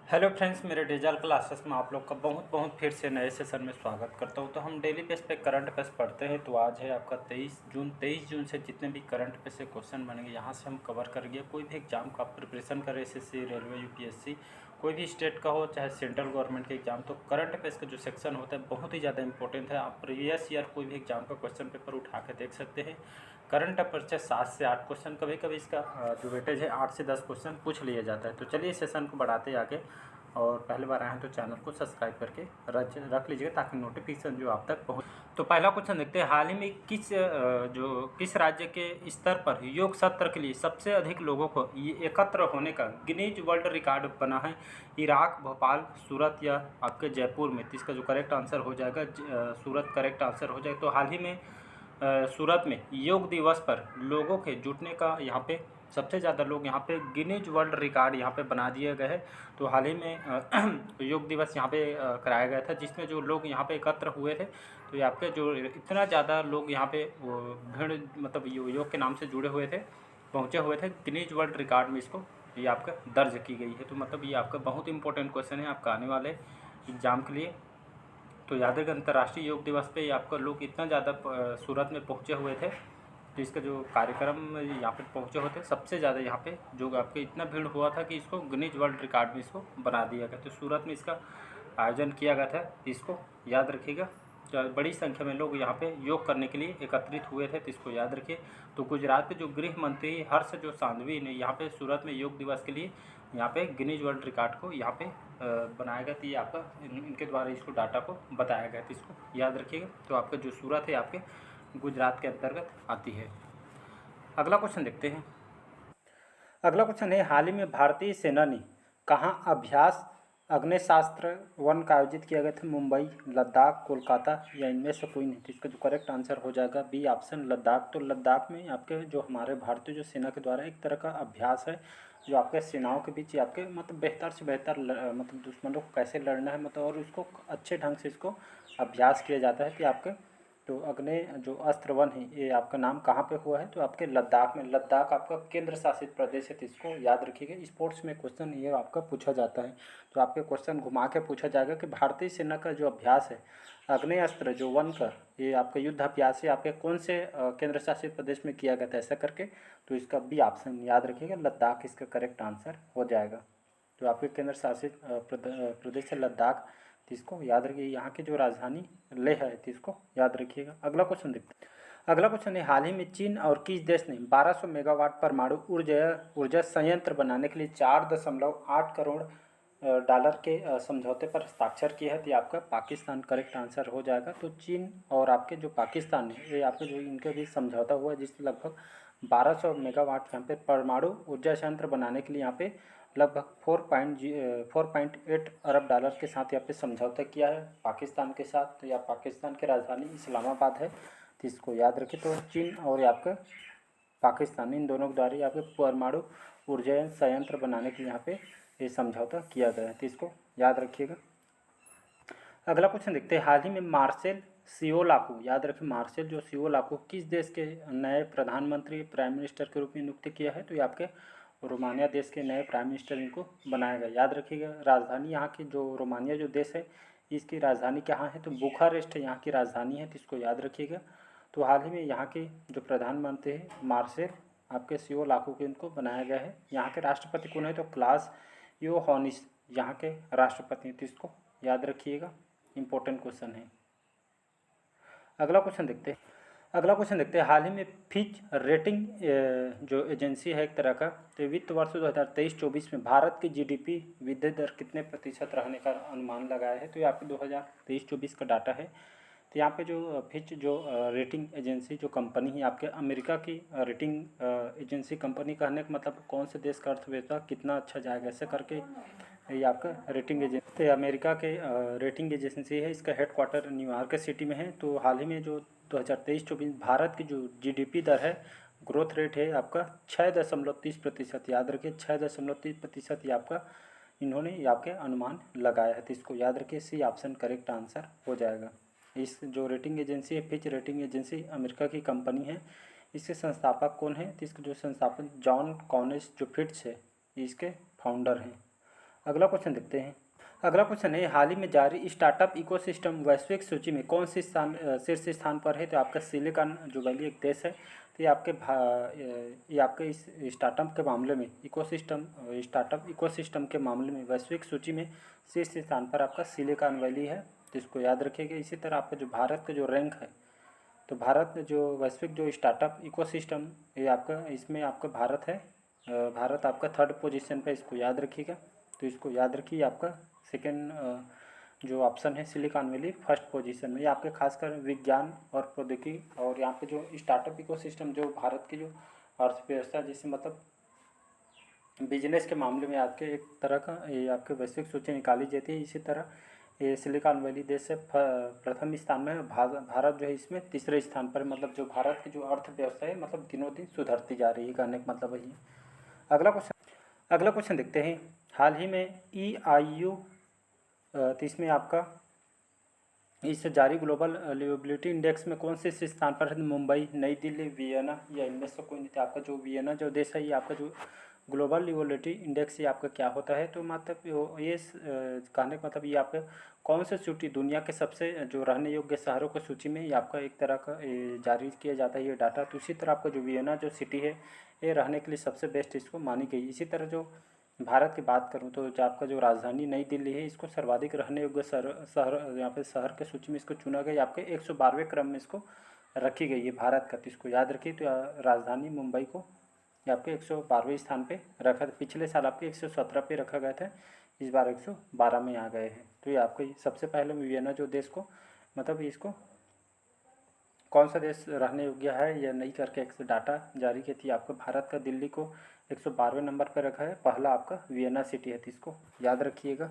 Hello friends, मेरे digital classes में आप लोग का बहुत बहुत फिर से नए सेशन में स्वागत करता हूं। तो हम डेली बेस पे करंट अफेयर्स पढ़ते हैं। तो आज है आपका 23 जून से जितने भी करंट अफेयर्स से क्वेश्चन बनेंगे यहाँ से हम कवर करेंगे। कोई भी एग्जाम का आप प्रिपरेशन करें, एसएससी, रेलवे, यूपीएससी, कोई भी स्टेट का हो चाहे सेंट्रल गवर्नमेंट के एग्जाम, तो करंट अफेयर्स का जो सेक्शन होता है बहुत ही ज़्यादा इंपॉर्टेंट है। आप प्रीवियस ईयर कोई भी एग्जाम का क्वेश्चन पेपर उठा के देख सकते हैं। करंट अफेयर से 7 से 8 क्वेश्चन, कभी कभी इसका जो वेटेज है 8 से 10 क्वेश्चन पूछ लिया जाता है। तो चलिए सेशन को बढ़ाते आगे, और पहली बार आए हैं तो चैनल को सब्सक्राइब करके रख लीजिएगा ताकि नोटिफिकेशन जो आप तक पहुँच। तो पहला क्वेश्चन देखते हैं, हाल ही में किस राज्य के स्तर पर योग सत्र के लिए सबसे अधिक लोगों को ये एकत्र होने का गिनीज वर्ल्ड रिकॉर्ड बना है? इराक, भोपाल, सूरत या आपके जयपुर में? तो इसका जो करेक्ट आंसर हो जाएगा सूरत करेक्ट आंसर हो जाएगा। तो हाल ही में सूरत में योग दिवस पर लोगों के जुटने का यहाँ पे सबसे ज़्यादा लोग यहाँ पे गिनीज वर्ल्ड रिकॉर्ड यहाँ पे बना दिए गए हैं। तो हाल ही में योग दिवस यहाँ पे कराया गया था, जिसमें जो लोग यहाँ पे एकत्र हुए थे, तो ये आपके जो इतना ज़्यादा लोग यहाँ पे वो भीड़ मतलब योग के नाम से जुड़े हुए थे, पहुँचे हुए थे गिनीज वर्ल्ड रिकॉर्ड में, इसको ये आपका दर्ज की गई है। तो मतलब ये आपका बहुत इंपॉर्टेंट क्वेश्चन है आपका आने वाले एग्ज़ाम के लिए। तो याद रखें, अंतर्राष्ट्रीय योग दिवस पे आपका लोग इतना ज़्यादा सूरत में पहुँचे हुए थे, तो इसका जो कार्यक्रम यहाँ पे पहुँचे होते सबसे ज़्यादा यहाँ पे जो आपके इतना भीड़ हुआ था कि इसको गिनीज वर्ल्ड रिकॉर्ड में इसको बना दिया गया। तो सूरत में इसका आयोजन किया गया था, इसको याद रखिएगा। बड़ी संख्या में लोग यहाँ पे योग करने के लिए एकत्रित हुए थे, तो इसको याद रखिए। तो गुजरात के जो गृह मंत्री हर्ष जो सांघवी ने यहाँ पे सूरत में योग दिवस के लिए यहाँ पे गिनीज वर्ल्ड रिकॉर्ड को यहाँ पे बनाया गया। तो ये आपका इनके द्वारा इसको डाटा को बताया गया, तो इसको याद रखिएगा। तो आपका जो सूरत है आपके गुजरात के अंतर्गत आती है। अगला क्वेश्चन देखते हैं। अगला क्वेश्चन है, हाल ही में भारतीय सेना ने कहाँ अभ्यास अग्नेयास्त्र 1 का आयोजित किया गया था? मुंबई, लद्दाख, कोलकाता या इनमें से कोई नहीं? तो इसका जो करेक्ट आंसर हो जाएगा बी ऑप्शन, लद्दाख। तो लद्दाख में आपके जो हमारे भारतीय जो सेना के द्वारा एक तरह का अभ्यास है, जो आपके सेनाओं के बीच आपके मतलब बेहतर से बेहतर मतलब दुश्मनों को कैसे लड़ना है, मतलब और उसको अच्छे ढंग से इसको अभ्यास किया जाता है कि आपके तो अग्नि जो अस्त्र 1 है ये आपका नाम कहाँ पे हुआ है? तो आपके लद्दाख में। लद्दाख आपका केंद्र शासित प्रदेश है, तो इसको याद रखिएगा। स्पोर्ट्स में क्वेश्चन ये आपका पूछा जाता है, तो आपके क्वेश्चन घुमा के पूछा जाएगा कि भारतीय सेना का जो अभ्यास है अग्नि अस्त्र जो 1 का, ये आपका युद्ध अभ्यास है आपके कौन से केंद्र शासित प्रदेश में किया गया था, ऐसा करके। तो इसका बी ऑप्शन याद रखिएगा, लद्दाख इसका करेक्ट आंसर हो जाएगा। तो आपके केंद्र शासित प्रदेश है लद्दाख, तो इसको याद रखिए। यहाँ की जो राजधानी लेह है, तो इसको याद रखिएगा। अगला क्वेश्चन देखते हैं। अगला क्वेश्चन है, हाल ही में चीन और किस देश ने 1200 मेगावाट परमाणु ऊर्जा संयंत्र बनाने के लिए 4.8 करोड़ डॉलर के समझौते पर हस्ताक्षर किया है? तो ये आपका पाकिस्तान करेक्ट आंसर हो जाएगा। तो चीन और आपके जो पाकिस्तान है, ये आपके जो इनके बीच समझौता हुआ है, जिससे लगभग 1200 मेगावाट यहाँ पे परमाणु ऊर्जा संयंत्र बनाने के लिए यहाँ पे लगभग 4.8 अरब डॉलर के साथ यहाँ पे समझौता किया है पाकिस्तान के साथ। तो या पाकिस्तान की राजधानी इस्लामाबाद है, तो इसको याद रखिए। तो चीन और आपका पाकिस्तान इन दोनों के द्वारा यहाँ पे परमाणु ऊर्जा संयंत्र बनाने के लिए यहाँ पे ये समझौता किया गया है, तो इसको याद रखिएगा। अगला क्वेश्चन देखते हैं, हाल ही में मार्सेल सियोलाकू, याद रखें मार्सेल जो सियोलाकू किस देश के नए प्रधानमंत्री प्राइम मिनिस्टर के रूप में नियुक्त किया है? तो ये आपके रोमानिया देश के नए प्राइम मिनिस्टर इनको बनाया गया। याद रखिएगा, राजधानी यहाँ की जो रोमानिया जो देश है इसकी राजधानी कहाँ है? तो बुखारेस्ट है यहाँ की राजधानी है, तो इसको याद रखिएगा। तो हाल ही में यहाँ के जो प्रधानमंत्री है मार्सेल आपके सियोलाकू के इनको बनाया गया है। यहाँ के राष्ट्रपति कौन है? तो क्लास योहानिस यहाँ के राष्ट्रपति हैं, तो इसको याद रखिएगा, इंपॉर्टेंट क्वेश्चन है। अगला क्वेश्चन देखते हैं। अगला क्वेश्चन देखते हैं, हाल ही में फिच रेटिंग जो एजेंसी है एक तरह का, तो वित्त वर्ष 2023-24 में भारत की जीडीपी वृद्धि दर कितने प्रतिशत रहने का अनुमान लगाया है? तो ये आपके 2023-24 का डाटा है। तो यहाँ पे जो फिच जो रेटिंग एजेंसी जो कंपनी है आपके अमेरिका की रेटिंग एजेंसी कंपनी, कहने का मतलब कौन से देश का अर्थव्यवस्था कितना अच्छा जाएगा, ऐसे करके ये आपका रेटिंग एजेंसी, तो अमेरिका के रेटिंग एजेंसी है। इसका हेडक्वार्टर न्यूयॉर्क सिटी में है। तो हाल ही में जो 2023-24 भारत की जो जीडीपी दर है, ग्रोथ रेट है आपका 6.30%। याद रखिए 6.30% ये आपका इन्होंने ये आपके अनुमान लगाया है, तो इसको याद रखिए, सी ऑप्शन करेक्ट आंसर हो जाएगा। इस जो रेटिंग एजेंसी है फिच रेटिंग एजेंसी अमेरिका की कंपनी है। इसके संस्थापक कौन है? तो इसके जो संस्थापक जॉन कॉनिस जो फिच है इसके फाउंडर हैं। अगला क्वेश्चन देखते हैं। अगला क्वेश्चन है, हाल ही में जारी स्टार्टअप इकोसिस्टम वैश्विक सूची में कौन से शीर्ष स्थान पर है? तो आपका सिलिकॉन जो वैली एक देश है, तो ये आपके इस स्टार्टअप के मामले में स्टार्टअप इकोसिस्टम के मामले में वैश्विक सूची में शीर्ष स्थान पर आपका सिलिकॉन वैली है, तो इसको याद रखिएगा। इसी तरह आपका जो भारत का जो रैंक है, तो भारत जो वैश्विक जो स्टार्टअप इकोसिस्टम, ये आपका इसमें आपका भारत है। भारत आपका 3rd पोजीशन पे, इसको याद रखिएगा। तो इसको याद रखिए, आपका सेकेंड जो ऑप्शन है सिलिकॉन वैली 1st पोजीशन में। ये आपके खासकर विज्ञान और प्रौद्योगिकी और यहाँ पे जो स्टार्टअप इकोसिस्टम जो भारत की जो अर्थव्यवस्था, जैसे मतलब बिजनेस के मामले में आपके एक तरह का ये आपके वैश्विक सूची निकाली जाती है। इसी तरह ये सिलिकॉन वैली देश से प्रथम स्थान में है। भारत जो है इसमें 3रे स्थान पर, मतलब जो भारत की जो अर्थव्यवस्था है मतलब दिनों दिन सुधरती जा रही है, कहने का मतलब वही है। अगला क्वेश्चन देखते हैं। हाल ही में EIU, तो इसमें आपका इस जारी ग्लोबल लिवेबिलिटी इंडेक्स में कौन से स्थान पर है? मुंबई, नई दिल्ली, वियना या इनमें से कोई नहीं। तो आपका जो वियना जो देश है, ये आपका जो ग्लोबल लिवेबिलिटी इंडेक्स ये आपका क्या होता है? तो मतलब ये कहने का मतलब ये आपका कौन सी सिटी दुनिया के सबसे जो रहने योग्य शहरों की सूची में ये आपका एक तरह का जारी किया जाता है ये डाटा। तो इसी तरह आपका जो वियना जो सिटी है, ये रहने के लिए सबसे बेस्ट इसको मानी गई। इसी तरह जो भारत की बात करूं तो जो आपका जो राजधानी नई दिल्ली है, इसको सर्वाधिक रहने योग्य शहर यहाँ पे शहर के सूची में इसको चुना गया। आपके 112वें क्रम में इसको रखी गई है भारत का, तो इसको याद रखिए। तो राजधानी मुंबई को आपके 112वें स्थान पे रखा था। पिछले साल आपके 117 पे रखा गया था, इस बार 112 में आ गए हैं। तो ये आपको सबसे पहले वियना जो देश को मतलब इसको कौन सा देश रहने योग्य है या नहीं करके एक डाटा जारी की थी। आपको भारत का दिल्ली को 112वें नंबर पर रखा है, पहला आपका वियना सिटी है, तो इसको याद रखिएगा।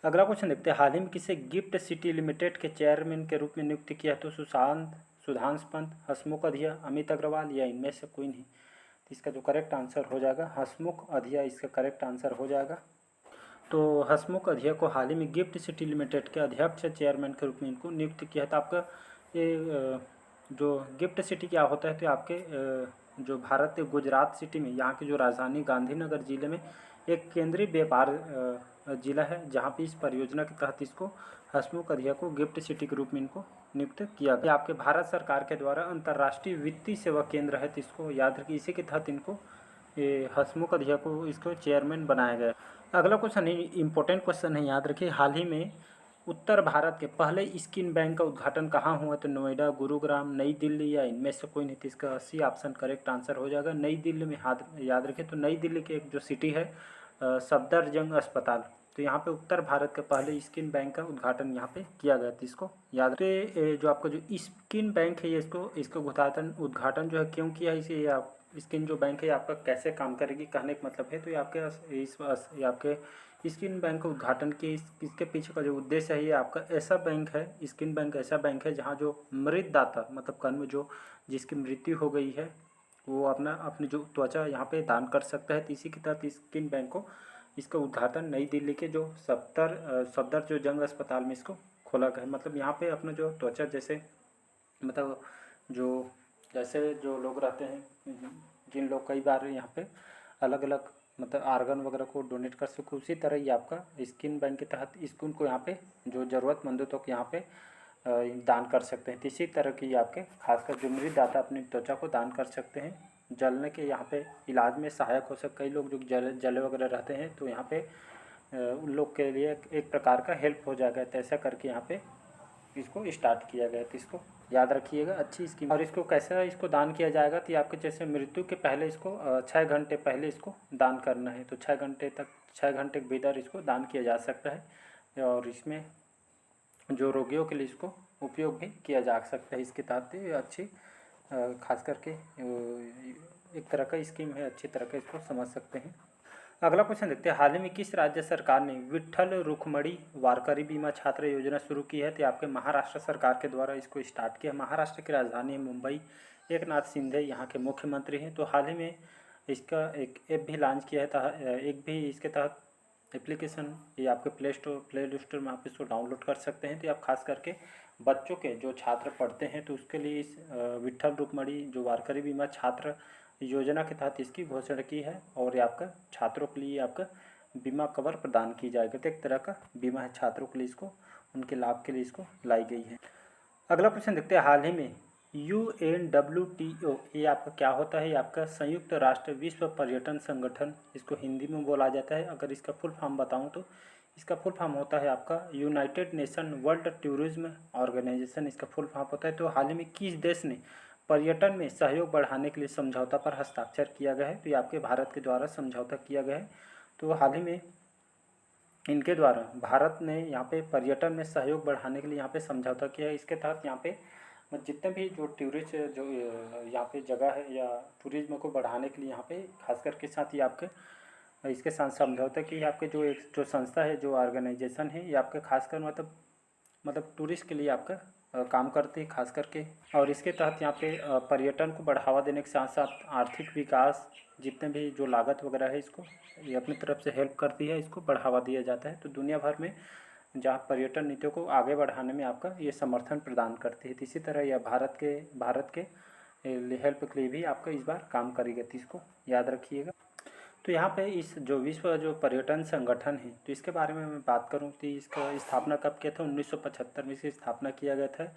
अगला क्वेश्चन देखते हैं। हाल ही में किसे गिफ्ट सिटी लिमिटेड के चेयरमैन के रूप में नियुक्त किया? तो सुधांशु पंत, हसमुख अधिया, अमित अग्रवाल या इनमें से कोई नहीं। तो इसका जो करेक्ट आंसर हो जाएगा हसमुख अधिया, इसका करेक्ट आंसर हो जाएगा। तो हसमुख अधिया को हाल ही में गिफ्ट सिटी लिमिटेड के अध्यक्ष चेयरमैन के रूप में इनको नियुक्त किया था। आपका ये जो गिफ्ट सिटी क्या होता है? तो आपके जो भारत के गुजरात सिटी में यहाँ की जो राजधानी गांधीनगर जिले में एक केंद्रीय व्यापार जिला है, जहाँ पे इस परियोजना के तहत इसको हसमुख अधिया को गिफ्ट सिटी के रूप में इनको नियुक्त किया गया। आपके भारत सरकार के द्वारा अंतर्राष्ट्रीय वित्तीय सेवा केंद्र है, तो इसको याद रखिए। इसी के तहत इनको ये हसमुख अधिया को इसको चेयरमैन बनाया गया। अगला क्वेश्चन इंपॉर्टेंट क्वेश्चन है, याद रखिए। हाल ही में उत्तर भारत के पहले स्किन बैंक का उद्घाटन कहाँ हुआ? तो नोएडा, गुरुग्राम, नई दिल्ली या इनमें से कोई नहीं। तो इसका सी ऑप्शन करेक्ट आंसर हो जाएगा नई दिल्ली में। याद रखिए। तो नई दिल्ली के एक जो सिटी है सफदरजंग अस्पताल, तो यहाँ पे उत्तर भारत के पहले स्किन बैंक का उद्घाटन यहाँ पे किया गया था, इसको याद रखिए। जो आपका जो स्किन बैंक है, ये इसको उद्घाटन जो है क्यों किया? इसे आप स्किन जो बैंक है आपका कैसे काम करेगी, कहने का मतलब है। तो ये आपके स्किन बैंक का उद्घाटन के इसके पीछे का जो उद्देश्य है, ये आपका ऐसा बैंक है, स्किन बैंक ऐसा बैंक है जहाँ जो मृतदाता मतलब कर्म जो जिसकी मृत्यु हो गई है, वो अपनी जो त्वचा यहाँ पे दान कर सकता है। तो इसी के तहत स्किन बैंक को इसका उद्घाटन नई दिल्ली के जो सफदर जो जंग अस्पताल में इसको खोला गया है। मतलब यहाँ पे अपना जो त्वचा जैसे मतलब जैसे जो लोग रहते हैं, जिन लोग कई बार यहाँ पे अलग अलग मतलब आर्गन वगैरह को डोनेट कर सको, उसी तरह ही आपका स्किन बैंक के तहत स्किन को यहाँ पे जो ज़रूरतमंदों तक यहाँ पे दान कर सकते हैं। तो इसी तरह की आपके खासकर जो मृतदाता अपनी त्वचा को दान कर सकते हैं, जलने के यहाँ पे इलाज में सहायक हो सकता है। कई लोग जो जले वगैरह रहते हैं, तो यहाँ पे उन लोग के लिए एक प्रकार का हेल्प हो जाएगा। तो ऐसा करके यहाँ पे इसको स्टार्ट किया गया। तो इसको याद रखिएगा, अच्छी स्कीम। और इसको कैसे इसको दान किया जाएगा? तो आपके जैसे मृत्यु के पहले इसको 6 घंटे पहले इसको दान करना है। तो 6 घंटे के भीतर इसको दान किया जा सकता है, और इसमें जो रोगियों के लिए इसको उपयोग भी किया जा सकता है। इसके तहत अच्छी खास करके एक तरह का स्कीम है, अच्छी तरह का इसको समझ सकते हैं। अगला क्वेश्चन देखते हैं। हाल ही में किस राज्य सरकार ने विट्ठल रुक्मिणी वारकरी बीमा छात्र योजना शुरू की है? तो आपके महाराष्ट्र सरकार के द्वारा इसको स्टार्ट किया। महाराष्ट्र की राजधानी है मुंबई। एकनाथ शिंदे यहाँ के मुख्यमंत्री हैं। तो हाल ही में इसका एक ऐप भी लॉन्च किया है, इसके तहत एप्लीकेशन ये आपके प्ले स्टोर में आप इसको डाउनलोड कर सकते हैं। तो आप खास करके बच्चों के जो छात्र पढ़ते हैं, तो उसके लिए इस विट्ठल रुक्मिणी जो वारकरी बीमा छात्र योजना के तहत इसकी घोषणा की है। और ये आपका छात्रों के लिए आपका बीमा कवर प्रदान की जाएगी। तो एक तरह का बीमा है छात्रों के लिए, इसको उनके लाभ के लिए इसको लाई गई है। अगला क्वेश्चन देखते हैं, हाल ही में UNWTO ये आपका क्या होता है? ये आपका संयुक्त राष्ट्र विश्व पर्यटन संगठन, इसको हिंदी में बोला जाता है। अगर इसका फुल फॉर्म बताऊं तो इसका फुल फॉर्म होता है आपका United Nation World Tourism Organisation, इसका फुल फॉर्म होता है। तो हाल ही में किस देश ने पर्यटन में सहयोग बढ़ाने के लिए समझौता पर हस्ताक्षर किया गया है? तो ये आपके भारत के द्वारा समझौता किया गया है। तो हाल ही में इनके द्वारा भारत ने यहाँ पे पर्यटन में सहयोग बढ़ाने के लिए यहाँ पे समझौता किया है। इसके तहत यहाँ पे जितने भी जो टूरिस्ट जो यहाँ पे जगह है या टूरिज्म को बढ़ाने के लिए यहाँ पे खास करके साथ ही आपके इसके साथ समझौता की आपके जो एक जो संस्था है, जो ऑर्गेनाइजेशन है, ये आपके खासकर मतलब टूरिस्ट के लिए आपका काम करती है खास करके। और इसके तहत यहाँ पे पर्यटन को बढ़ावा देने के साथ साथ आर्थिक विकास, जितने भी जो लागत वगैरह है, इसको ये अपनी तरफ से हेल्प करती है, इसको बढ़ावा दिया जाता है। तो दुनिया भर में जहाँ पर्यटन नीतियों को आगे बढ़ाने में आपका ये समर्थन प्रदान करती है। तो इसी तरह यह भारत के हेल्प के लिए भी आपका इस बार काम करेगी, तो इसको याद रखिएगा। तो यहाँ पे इस जो विश्व जो पर्यटन संगठन है, तो इसके बारे में मैं बात करूँ तो इसका स्थापना कब किया था? 1975 में इसकी स्थापना किया गया था।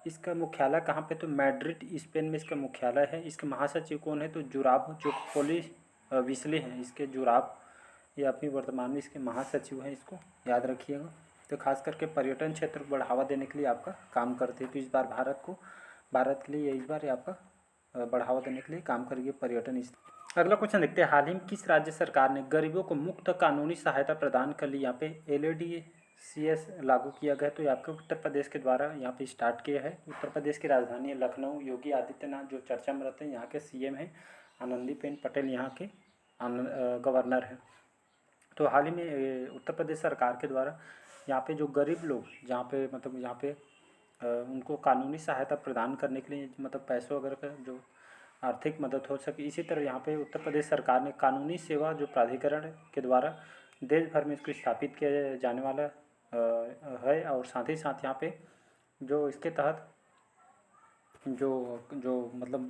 इसका मुख्यालय कहाँ पे? तो मैड्रिड स्पेन में इसका मुख्यालय है। इसके महासचिव कौन है? तो जुराब जो पोलिस विस्ले हैं, इसके जुराब ये अपनी वर्तमान में इसके महासचिव हैं, इसको याद रखिएगा। तो खास करके पर्यटन क्षेत्र को बढ़ावा देने के लिए आपका काम करते हैं। तो इस बार भारत के लिए इस बार आपका बढ़ावा देने के लिए काम करेगी पर्यटन। अगला क्वेश्चन देखते हैं, हाल ही में किस राज्य सरकार ने गरीबों को मुफ्त कानूनी सहायता प्रदान कर ली? यहाँ पे LADCS लागू किया गया। तो ये आपके उत्तर प्रदेश के द्वारा यहाँ पे स्टार्ट किया है। उत्तर प्रदेश की राजधानी है लखनऊ। योगी आदित्यनाथ जो चर्चा में रहते हैं, यहाँ के CM हैं। आनंदीबेन पटेल यहाँ के गवर्नर हैं। तो हाल ही में उत्तर प्रदेश सरकार के द्वारा यहाँ पे जो गरीब लोग जहाँ पे यहाँ पे उनको कानूनी सहायता प्रदान करने के लिए पैसों वगैरह का जो आर्थिक मदद हो सके, इसी तरह यहाँ पे उत्तर प्रदेश सरकार ने कानूनी सेवा जो प्राधिकरण के द्वारा देश भर में इसको स्थापित किया जाने वाला है। और साथ ही साथ यहाँ पे जो इसके तहत जो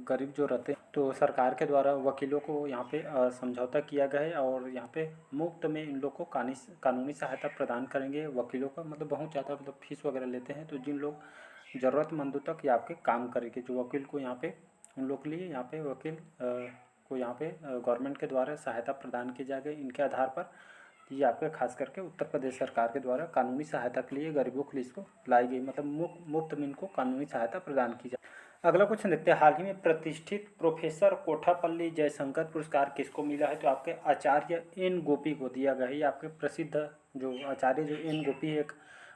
गरीब जो रहते हैं, तो सरकार के द्वारा वकीलों को यहाँ पे समझौता किया गया है और यहाँ पे मुफ्त में इन लोग को कानूनी सहायता प्रदान करेंगे। वकीलों का बहुत ज़्यादा फीस वगैरह लेते हैं। तो जिन लोग ज़रूरतमंदों तक ये आपके काम करेंगे, जो वकील को यहाँ पे उन लोग के लिए यहाँ पे वकील को यहाँ पे गवर्नमेंट के द्वारा सहायता प्रदान की जाएगी। इनके आधार पर ये आपके खास करके उत्तर प्रदेश सरकार के द्वारा कानूनी सहायता के लिए गरीबों के लिए इसको लाई गई, मुफ्त में इनको कानूनी सहायता प्रदान की जाए। अगला क्वेश्चन देखते हैं, हाल ही में प्रतिष्ठित प्रोफेसर कोठापल्ली जयशंकर पुरस्कार किसको मिला है? तो आपके आचार्य N गोपी को दिया गया है। ये आपके प्रसिद्ध जो आचार्य जो N गोपी एक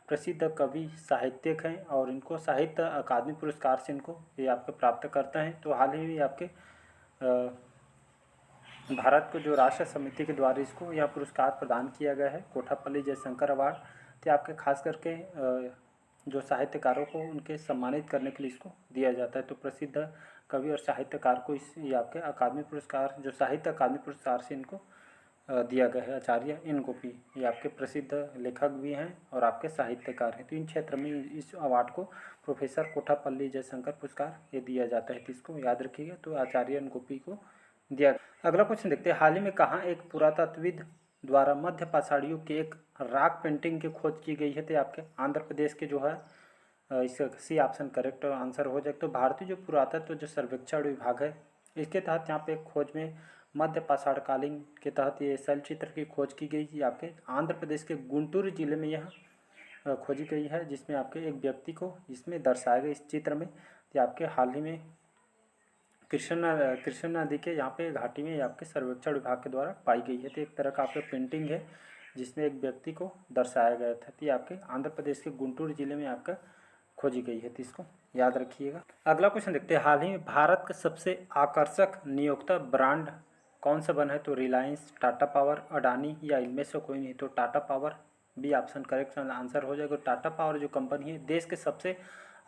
प्रसिद्ध कवि साहित्यक हैं और इनको साहित्य अकादमी पुरस्कार से इनको ये आपके प्राप्त करते हैं। तो हाल ही में आपके भारत को जो राष्ट्र समिति के द्वारा इसको यह पुरस्कार प्रदान किया गया है, कोठापल्ली जयशंकर अवार्ड। तो आपके खास करके जो साहित्यकारों को उनके सम्मानित करने के लिए इसको दिया जाता है। तो प्रसिद्ध कवि और साहित्यकार को ये आपके अकादमी पुरस्कार जो साहित्य अकादमी पुरस्कार से इनको दिया गया है। आचार्य N गोपी ये आपके प्रसिद्ध लेखक भी हैं और आपके साहित्यकार हैं। तो इन क्षेत्र में इस अवार्ड को प्रोफेसर कोठापल्ली जयशंकर पुरस्कार ये दिया जाता है, तो इसको याद रखिएगा। तो आचार्य N गोपी को दिया। अगला क्वेश्चन देखते हैं, हाल ही में कहाँ एक पुरातत्वविद द्वारा मध्य पाषाणियों की एक रॉक पेंटिंग की खोज की गई है? तो आपके आंध्र प्रदेश के जो है इसका C ऑप्शन करेक्ट आंसर हो जाए। तो भारतीय जो पुरातत्व जो सर्वेक्षण विभाग है, इसके तहत यहाँ पे खोज में मध्य पाषाणकालीन के तहत ये शैलचित्र की खोज की गई थी। आपके आंध्र प्रदेश के गुंटूर जिले में यह खोजी गई है, जिसमें आपके एक व्यक्ति को इसमें दर्शाया गया इस चित्र में। तो आपके हाल ही में कृष्ण नदी के यहाँ पे घाटी में आपके सर्वेक्षण विभाग के द्वारा पाई गई है। तो एक तरह का आपका पेंटिंग है जिसमें एक व्यक्ति को दर्शाया गया था। तो ये आपके आंध्र प्रदेश के गुंटूर जिले में आपका खोजी गई है, तो इसको याद रखिएगा। अगला क्वेश्चन देखते हैं, हाल ही में भारत का सबसे आकर्षक नियोक्ता ब्रांड कौन सा बना है? तो रिलायंस, टाटा पावर, अडानी या इनमें से कोई नहीं। तो Tata power B option correct answer हो जाएगा। टाटा पावर जो कंपनी है देश के सबसे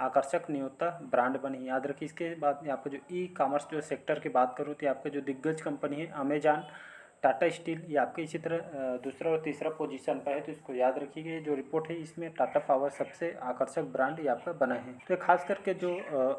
आकर्षक नियोक्ता ब्रांड बनी, याद रखिए। इसके बाद आपको जो ई-कॉमर्स जो सेक्टर की बात करूँ तो आपके जो दिग्गज कंपनी है अमेजॉन, टाटा स्टील, ये आपके इसी तरह दूसरा और तीसरा पोजीशन पर है, तो इसको याद रखिएगा। ये जो रिपोर्ट है इसमें टाटा पावर सबसे आकर्षक ब्रांड ये आपका बना है। तो खास करके जो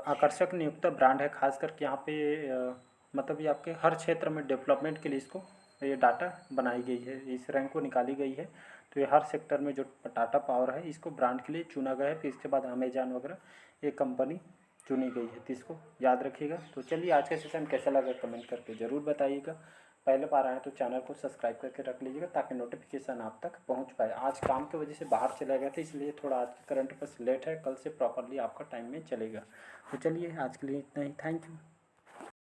आकर्षक नियोक्ता ब्रांड है, खास करके यहाँ पे ये आपके हर क्षेत्र में डेवलपमेंट के लिए इसको ये डाटा बनाई गई है, इस रैंक को निकाली गई है। तो ये हर सेक्टर में जो टाटा पावर है इसको ब्रांड के लिए चुना गया है। फिर इसके बाद अमेजान वगैरह ये कंपनी चुनी गई है, तो इसको याद रखिएगा। तो चलिए आज का सेशन कैसा लगा कमेंट करके ज़रूर बताइएगा। पहले बार आए तो चैनल को सब्सक्राइब करके रख लीजिएगा ताकि नोटिफिकेशन आप तक पहुंच पाए। आज काम की वजह से बाहर चला गया था, इसलिए थोड़ा आज का करंट अफेयर्स लेट है, कल से प्रॉपरली आपका टाइम में चलेगा। तो चलिए आज के लिए इतना ही, थैंक यू।